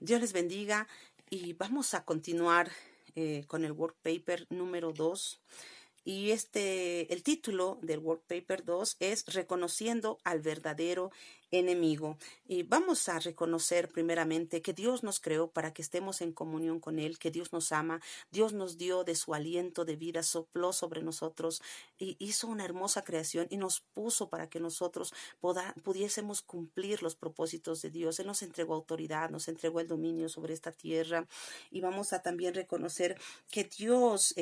Dios les bendiga y vamos a continuar con el workpaper número 2. Y el título del workpaper 2 es Reconociendo al verdadero enemigo. Y vamos a reconocer primeramente que Dios nos creó para que estemos en comunión con Él, que Dios nos ama, Dios nos dio de su aliento de vida, sopló sobre nosotros y hizo una hermosa creación y nos puso para que nosotros pudiésemos cumplir los propósitos de Dios. Él nos entregó autoridad, nos entregó el dominio sobre esta tierra y vamos a también reconocer que Dios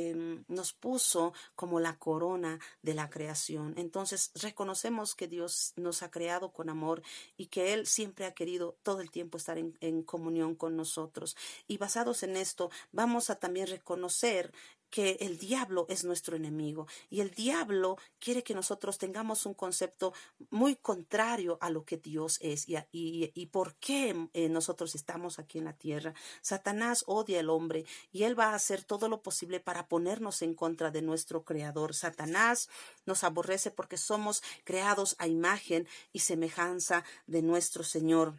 nos puso como la corona de la creación. Entonces reconocemos que Dios nos ha creado con amor y que Él siempre ha querido todo el tiempo estar en comunión con nosotros. Y basados en esto, vamos a también reconocer que el diablo es nuestro enemigo y el diablo quiere que nosotros tengamos un concepto muy contrario a lo que Dios es y por qué nosotros estamos aquí en la tierra. Satanás odia al hombre y él va a hacer todo lo posible para ponernos en contra de nuestro creador. Satanás nos aborrece porque somos creados a imagen y semejanza de nuestro Señor.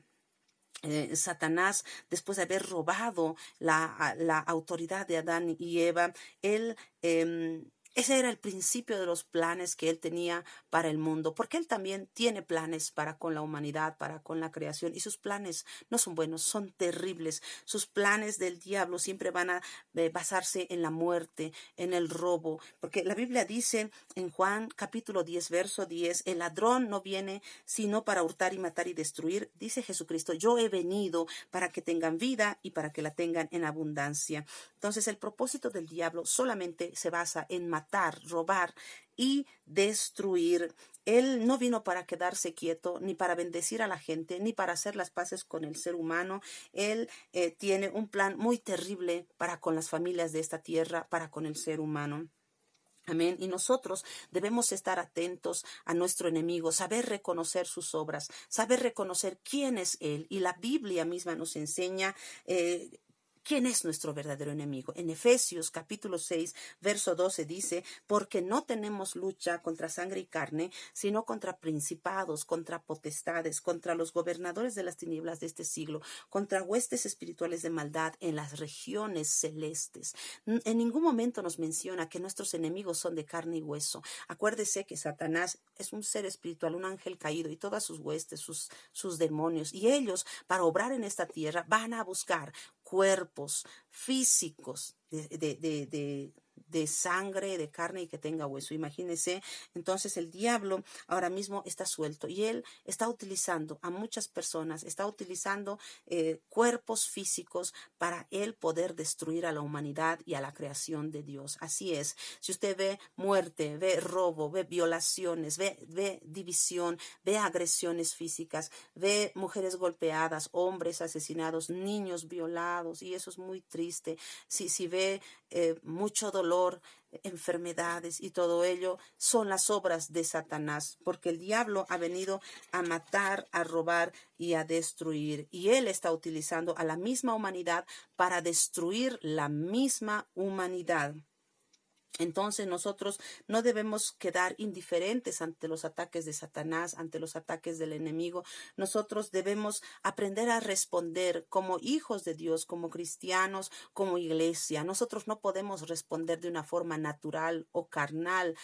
Satanás, después de haber robado la autoridad de Adán y Eva, él ese era el principio de los planes que él tenía para el mundo, porque él también tiene planes para con la humanidad, para con la creación, y sus planes no son buenos, son terribles. Sus planes del diablo siempre van a basarse en la muerte, en el robo, porque la Biblia dice en Juan capítulo 10, verso 10, el ladrón no viene sino para hurtar y matar y destruir. Dice Jesucristo, yo he venido para que tengan vida y para que la tengan en abundancia. Entonces el propósito del diablo solamente se basa en matar, robar y destruir. Él no vino para quedarse quieto, ni para bendecir a la gente, ni para hacer las paces con el ser humano. Él tiene un plan muy terrible para con las familias de esta tierra, para con el ser humano. Amén. Y nosotros debemos estar atentos a nuestro enemigo, saber reconocer sus obras, saber reconocer quién es él. Y la Biblia misma nos enseña ¿quién es nuestro verdadero enemigo? En Efesios capítulo 6, verso 12 dice, porque no tenemos lucha contra sangre y carne, sino contra principados, contra potestades, contra los gobernadores de las tinieblas de este siglo, contra huestes espirituales de maldad en las regiones celestes. En ningún momento nos menciona que nuestros enemigos son de carne y hueso. Acuérdese que Satanás es un ser espiritual, un ángel caído y todas sus huestes, sus demonios. Y ellos, para obrar en esta tierra, van a buscar cuerpos físicos de sangre, de carne y que tenga hueso. Imagínense, entonces el diablo ahora mismo está suelto y él está utilizando a muchas personas, está utilizando cuerpos físicos para él poder destruir a la humanidad y a la creación de Dios. Así es, si usted ve muerte, ve robo, ve violaciones, ve división, ve agresiones físicas, ve mujeres golpeadas, hombres asesinados, niños violados, y eso es muy triste. Si ve mucho dolor, enfermedades y todo ello, son las obras de Satanás, porque el diablo ha venido a matar, a robar y a destruir, y él está utilizando a la misma humanidad para destruir la misma humanidad. Entonces nosotros no debemos quedar indiferentes ante los ataques de Satanás, ante los ataques del enemigo. Nosotros debemos aprender a responder como hijos de Dios, como cristianos, como iglesia. Nosotros no podemos responder de una forma natural o carnal,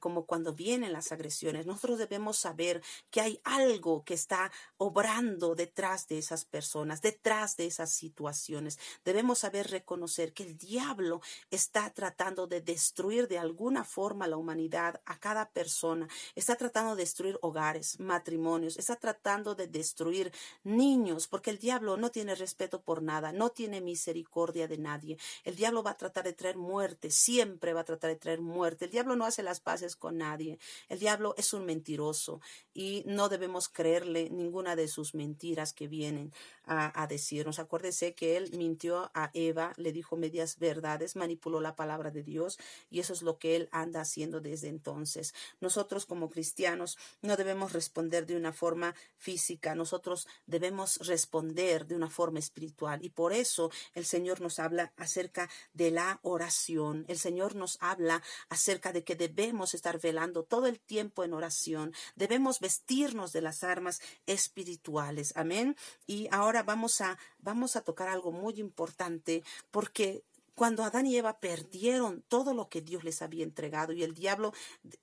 como cuando vienen las agresiones. Nosotros debemos saber que hay algo que está obrando detrás de esas personas, detrás de esas situaciones. Debemos saber reconocer que el diablo está tratando de destruir de alguna forma la humanidad, a cada persona. Está tratando de destruir hogares, matrimonios, está tratando de destruir niños, porque el diablo no tiene respeto por nada, no tiene misericordia de nadie. El diablo va a tratar de traer muerte, siempre va a tratar de traer muerte. El diablo no hace las paces con nadie. El diablo es un mentiroso y no debemos creerle ninguna de sus mentiras que vienen a decirnos. Acuérdese que él mintió a Eva, le dijo medias verdades, manipuló la palabra de Dios y eso es lo que Él anda haciendo desde entonces. Nosotros como cristianos no debemos responder de una forma física, nosotros debemos responder de una forma espiritual, y por eso el Señor nos habla acerca de la oración. El Señor nos habla acerca de que debemos estar velando todo el tiempo en oración, debemos vestirnos de las armas espirituales. Amén. Y ahora vamos a tocar algo muy importante, porque cuando Adán y Eva perdieron todo lo que Dios les había entregado, y el diablo,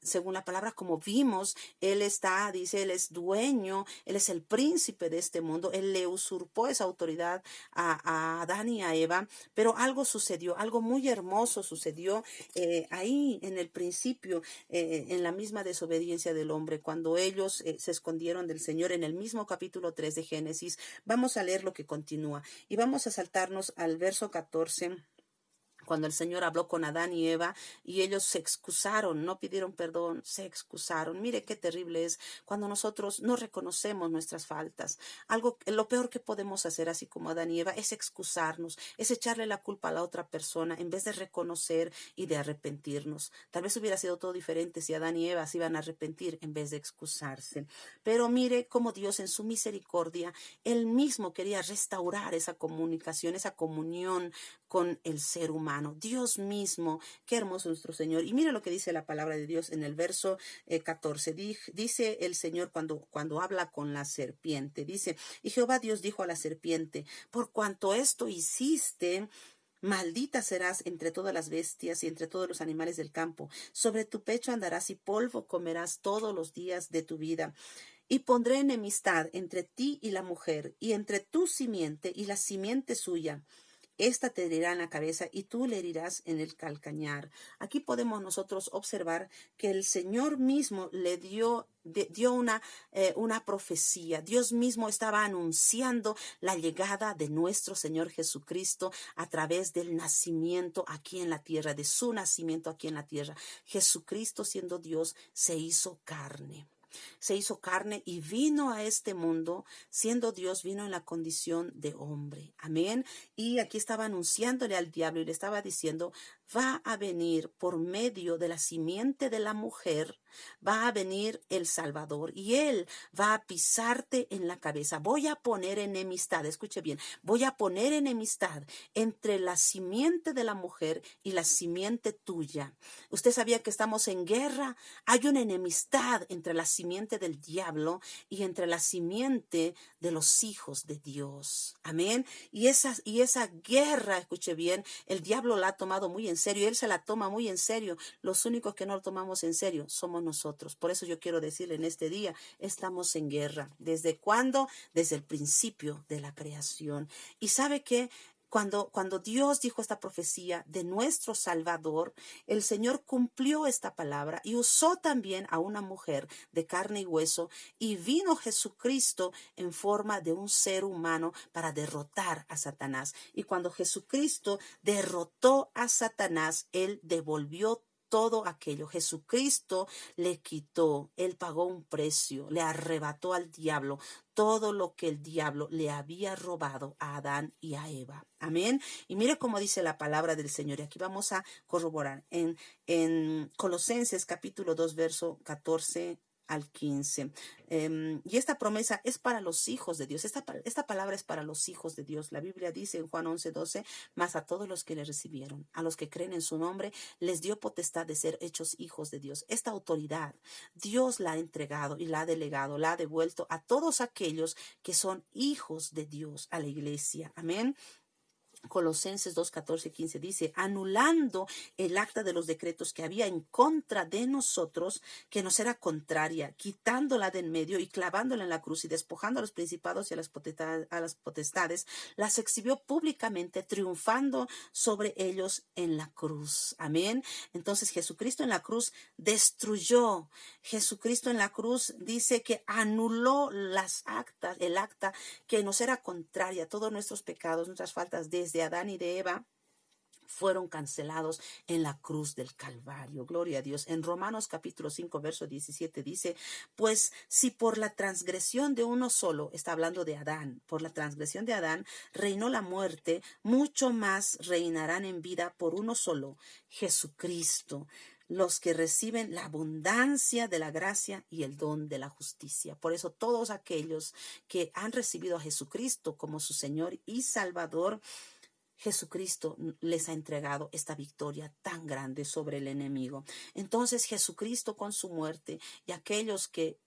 según la palabra, como vimos, dice, él es dueño, él es el príncipe de este mundo, él le usurpó esa autoridad a Adán y a Eva, pero algo sucedió, algo muy hermoso sucedió ahí en el principio, en la misma desobediencia del hombre, cuando ellos se escondieron del Señor. En el mismo capítulo 3 de Génesis, vamos a leer lo que continúa y vamos a saltarnos al verso 14, cuando el Señor habló con Adán y Eva y ellos se excusaron, no pidieron perdón, se excusaron. Mire qué terrible es cuando nosotros no reconocemos nuestras faltas. Lo peor que podemos hacer, así como Adán y Eva, es excusarnos, es echarle la culpa a la otra persona en vez de reconocer y de arrepentirnos. Tal vez hubiera sido todo diferente si Adán y Eva se iban a arrepentir en vez de excusarse. Pero mire cómo Dios, en su misericordia, Él mismo quería restaurar esa comunicación, esa comunión con el ser humano. Dios mismo, qué hermoso nuestro Señor. Y mire lo que dice la palabra de Dios en el verso 14. Dice el Señor cuando habla con la serpiente. Dice, y Jehová Dios dijo a la serpiente, por cuanto esto hiciste, maldita serás entre todas las bestias y entre todos los animales del campo. Sobre tu pecho andarás y polvo comerás todos los días de tu vida. Y pondré enemistad entre ti y la mujer, y entre tu simiente y la simiente suya. Esta te herirá en la cabeza y tú le herirás en el calcañar. Aquí podemos nosotros observar que el Señor mismo le dio una profecía. Dios mismo estaba anunciando la llegada de nuestro Señor Jesucristo a través del nacimiento aquí en la tierra, de su nacimiento aquí en la tierra. Jesucristo, siendo Dios, se hizo carne. Se hizo carne y vino a este mundo, siendo Dios, vino en la condición de hombre. Amén. Y aquí estaba anunciándole al diablo y le estaba diciendo, va a venir por medio de la simiente de la mujer, va a venir el Salvador y Él va a pisarte en la cabeza. Voy a poner enemistad, escuche bien, voy a poner enemistad entre la simiente de la mujer y la simiente tuya. Usted sabía que estamos en guerra. Hay una enemistad entre la simiente del diablo y entre la simiente de los hijos de Dios. Amén. Y esa guerra, escuche bien, el diablo la ha tomado muy en serio. Él se la toma muy en serio. Los únicos que no lo tomamos en serio somos nosotros. Por eso yo quiero decirle en este día, estamos en guerra. ¿Desde cuándo? Desde el principio de la creación. ¿Y sabe qué? Cuando Dios dijo esta profecía de nuestro Salvador, el Señor cumplió esta palabra y usó también a una mujer de carne y hueso, y vino Jesucristo en forma de un ser humano para derrotar a Satanás. Y cuando Jesucristo derrotó a Satanás, Él devolvió todo aquello. Jesucristo le quitó, Él pagó un precio, le arrebató al diablo todo lo que el diablo le había robado a Adán y a Eva. Amén. Y mire cómo dice la palabra del Señor. Y aquí vamos a corroborar en Colosenses capítulo 2, verso 14 al 15. Y esta promesa es para los hijos de Dios. Esta palabra es para los hijos de Dios. La Biblia dice en Juan 11:12, mas a todos los que le recibieron, a los que creen en su nombre, les dio potestad de ser hechos hijos de Dios. Esta autoridad Dios la ha entregado y la ha delegado, la ha devuelto a todos aquellos que son hijos de Dios, a la iglesia. Amén. Colosenses 2, 14 y 15 dice, anulando el acta de los decretos que había en contra de nosotros, que nos era contraria, quitándola de en medio y clavándola en la cruz y despojando a los principados y a las potestades, las exhibió públicamente, triunfando sobre ellos en la cruz. Amén. Entonces Jesucristo en la cruz destruyó. Jesucristo en la cruz dice que anuló el acta que nos era contraria, todos nuestros pecados, nuestras faltas desde Adán y de Eva. fueron cancelados en la cruz del Calvario. Gloria a Dios. En Romanos capítulo 5, verso 17 dice, pues si por la transgresión de uno solo, está hablando de Adán, por la transgresión de Adán reinó la muerte, mucho más reinarán en vida por uno solo, Jesucristo, los que reciben la abundancia de la gracia y el don de la justicia. Por eso todos aquellos que han recibido a Jesucristo como su Señor y Salvador, Jesucristo les ha entregado esta victoria tan grande sobre el enemigo. Entonces Jesucristo con su muerte y aquellos que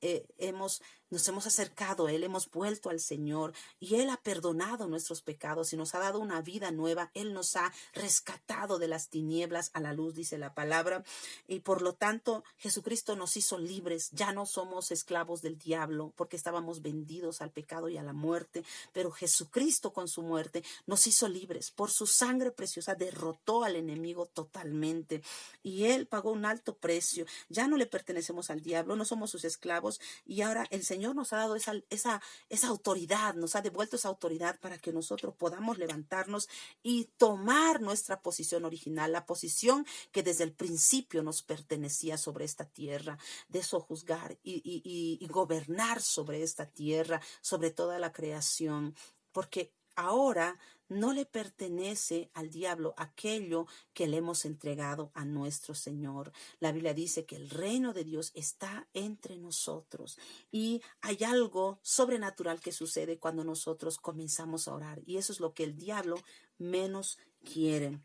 nos hemos acercado a Él, hemos vuelto al Señor y Él ha perdonado nuestros pecados y nos ha dado una vida nueva. Él nos ha rescatado de las tinieblas a la luz, dice la palabra. Y por lo tanto, Jesucristo nos hizo libres. Ya no somos esclavos del diablo porque estábamos vendidos al pecado y a la muerte. Pero Jesucristo con su muerte nos hizo libres. Por su sangre preciosa derrotó al enemigo totalmente. Y Él pagó un alto precio. Ya no le pertenecemos al diablo, no somos sus esclavos. Y ahora el Señor nos ha dado esa autoridad, nos ha devuelto esa autoridad para que nosotros podamos levantarnos y tomar nuestra posición original, la posición que desde el principio nos pertenecía sobre esta tierra, de sojuzgar y gobernar sobre esta tierra, sobre toda la creación, porque ahora no le pertenece al diablo aquello que le hemos entregado a nuestro Señor. La Biblia dice que el reino de Dios está entre nosotros y hay algo sobrenatural que sucede cuando nosotros comenzamos a orar, y eso es lo que el diablo menos quiere.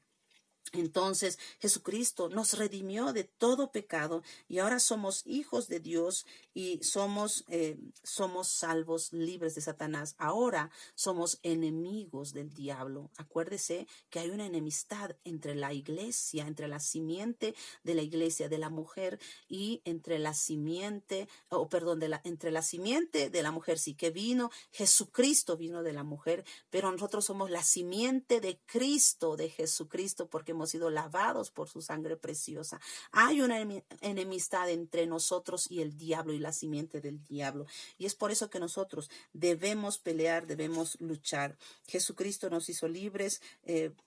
Entonces Jesucristo nos redimió de todo pecado y ahora somos hijos de Dios y somos salvos, libres de Satanás. Ahora somos enemigos del diablo. Acuérdese que hay una enemistad entre la iglesia, entre la simiente de la iglesia, de la mujer, y entre la simiente, entre la simiente de la mujer, sí, que vino, Jesucristo vino de la mujer, pero nosotros somos la simiente de Cristo, de Jesucristo, porque hemos sido lavados por su sangre preciosa. Hay una enemistad entre nosotros y el diablo y la simiente del diablo. Y es por eso que nosotros debemos pelear, debemos luchar. Jesucristo nos hizo libres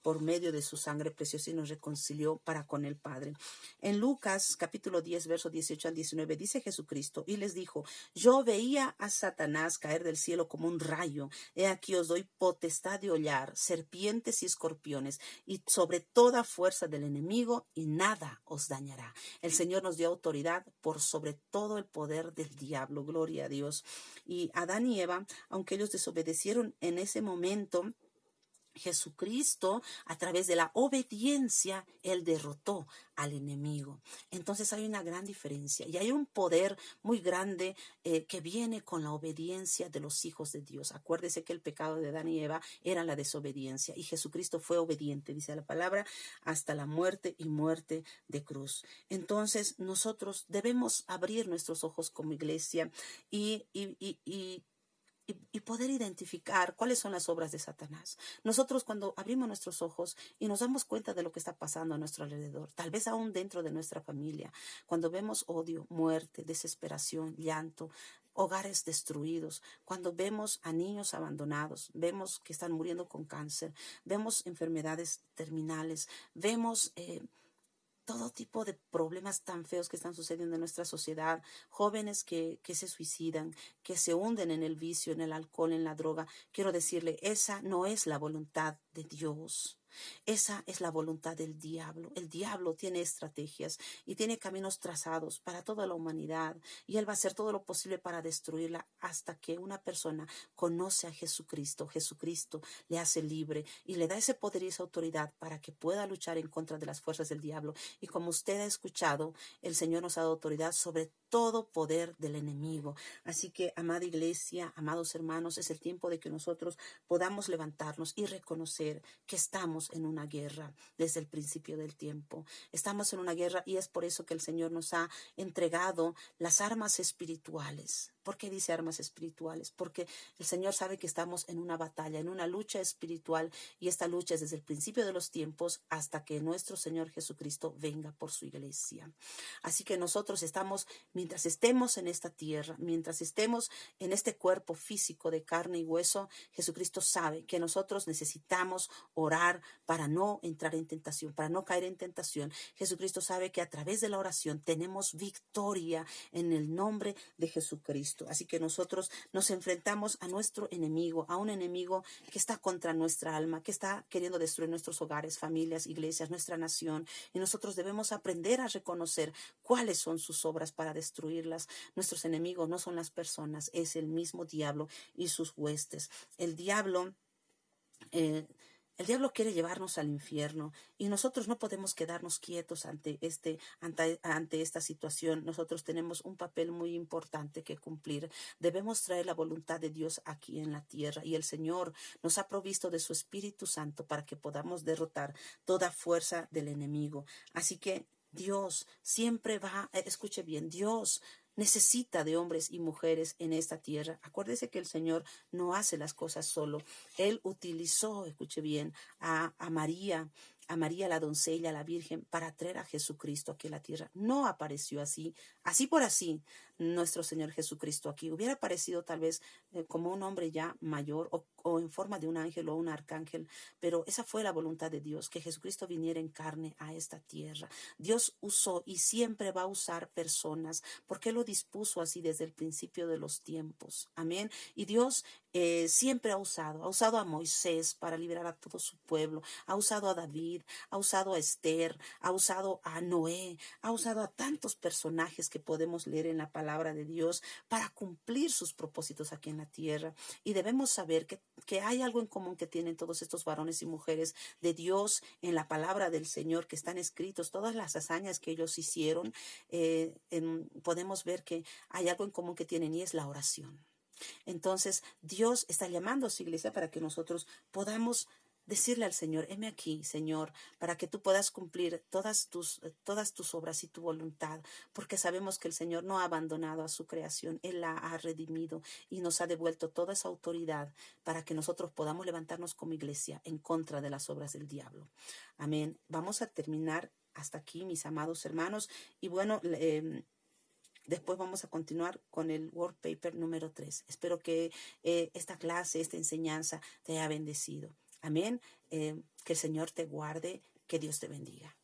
por medio de su sangre preciosa y nos reconcilió para con el Padre. En Lucas capítulo 10, verso 18 al 19 dice Jesucristo y les dijo, yo veía a Satanás caer del cielo como un rayo. He aquí os doy potestad de hollar serpientes y escorpiones y sobre toda fuerza del enemigo y nada os dañará. El Señor nos dio autoridad por sobre todo el poder del diablo. Gloria a Dios. Y Adán y Eva, aunque ellos desobedecieron en ese momento, Jesucristo, a través de la obediencia, Él derrotó al enemigo. Entonces hay una gran diferencia y hay un poder muy grande que viene con la obediencia de los hijos de Dios. Acuérdese que el pecado de Adán y Eva era la desobediencia y Jesucristo fue obediente, dice la palabra, hasta la muerte y muerte de cruz. Entonces nosotros debemos abrir nuestros ojos como iglesia y poder identificar cuáles son las obras de Satanás. Nosotros cuando abrimos nuestros ojos y nos damos cuenta de lo que está pasando a nuestro alrededor, tal vez aún dentro de nuestra familia, cuando vemos odio, muerte, desesperación, llanto, hogares destruidos, cuando vemos a niños abandonados, vemos que están muriendo con cáncer, vemos enfermedades terminales, vemos todo tipo de problemas tan feos que están sucediendo en nuestra sociedad, jóvenes que se suicidan, que se hunden en el vicio, en el alcohol, en la droga. Quiero decirle, esa no es la voluntad de Dios. Esa es la voluntad del diablo. El diablo tiene estrategias y tiene caminos trazados para toda la humanidad y él va a hacer todo lo posible para destruirla hasta que una persona conoce a Jesucristo. Jesucristo le hace libre y le da ese poder y esa autoridad para que pueda luchar en contra de las fuerzas del diablo. Y como usted ha escuchado, el Señor nos ha dado autoridad sobre todo poder del enemigo. Así que, amada iglesia, amados hermanos, es el tiempo de que nosotros podamos levantarnos y reconocer que estamos en una guerra desde el principio del tiempo. Estamos en una guerra y es por eso que el Señor nos ha entregado las armas espirituales ¿Por qué dice armas espirituales? Porque el Señor sabe que estamos en una batalla, en una lucha espiritual, y esta lucha es desde el principio de los tiempos hasta que nuestro Señor Jesucristo venga por su iglesia. Así que nosotros estamos, mientras estemos en esta tierra, mientras estemos en este cuerpo físico de carne y hueso, Jesucristo sabe que nosotros necesitamos orar para no entrar en tentación, para no caer en tentación. Jesucristo sabe que a través de la oración tenemos victoria en el nombre de Jesucristo. Así que nosotros nos enfrentamos a nuestro enemigo, a un enemigo que está contra nuestra alma, que está queriendo destruir nuestros hogares, familias, iglesias, nuestra nación. Y nosotros debemos aprender a reconocer cuáles son sus obras para destruirlas. Nuestros enemigos no son las personas, es el mismo diablo y sus huestes. Eh, el diablo quiere llevarnos al infierno y nosotros no podemos quedarnos quietos ante esta situación. Nosotros tenemos un papel muy importante que cumplir. Debemos traer la voluntad de Dios aquí en la tierra y el Señor nos ha provisto de su Espíritu Santo para que podamos derrotar toda fuerza del enemigo. Así que Dios siempre escuche bien, Dios necesita de hombres y mujeres en esta tierra. Acuérdese que el Señor no hace las cosas solo. Él utilizó, escuche bien, a María la doncella, la Virgen, para traer a Jesucristo aquí a la tierra. No apareció así por así, nuestro Señor Jesucristo aquí. Hubiera aparecido tal vez como un hombre ya mayor o en forma de un ángel o un arcángel, pero esa fue la voluntad de Dios, que Jesucristo viniera en carne a esta tierra. Dios usó y siempre va a usar personas, porque lo dispuso así desde el principio de los tiempos. Amén. Y Dios siempre ha usado a Moisés para liberar a todo su pueblo, ha usado a David, ha usado a Esther, ha usado a Noé, ha usado a tantos personajes que podemos leer en la palabra de Dios para cumplir sus propósitos aquí en la tierra. Y debemos saber que hay algo en común que tienen todos estos varones y mujeres de Dios en la palabra del Señor, que están escritos, todas las hazañas que ellos hicieron. Podemos ver que hay algo en común que tienen y es la oración. Entonces, Dios está llamando a su iglesia para que nosotros podamos decirle al Señor: heme aquí, Señor, para que tú puedas cumplir todas tus obras y tu voluntad, porque sabemos que el Señor no ha abandonado a su creación, Él la ha redimido y nos ha devuelto toda esa autoridad para que nosotros podamos levantarnos como iglesia en contra de las obras del diablo. Amén. Vamos a terminar hasta aquí, mis amados hermanos, y bueno, después vamos a continuar con el Word Paper número 3. Espero que esta clase, esta enseñanza te haya bendecido. Amén. Que el Señor te guarde, que Dios te bendiga.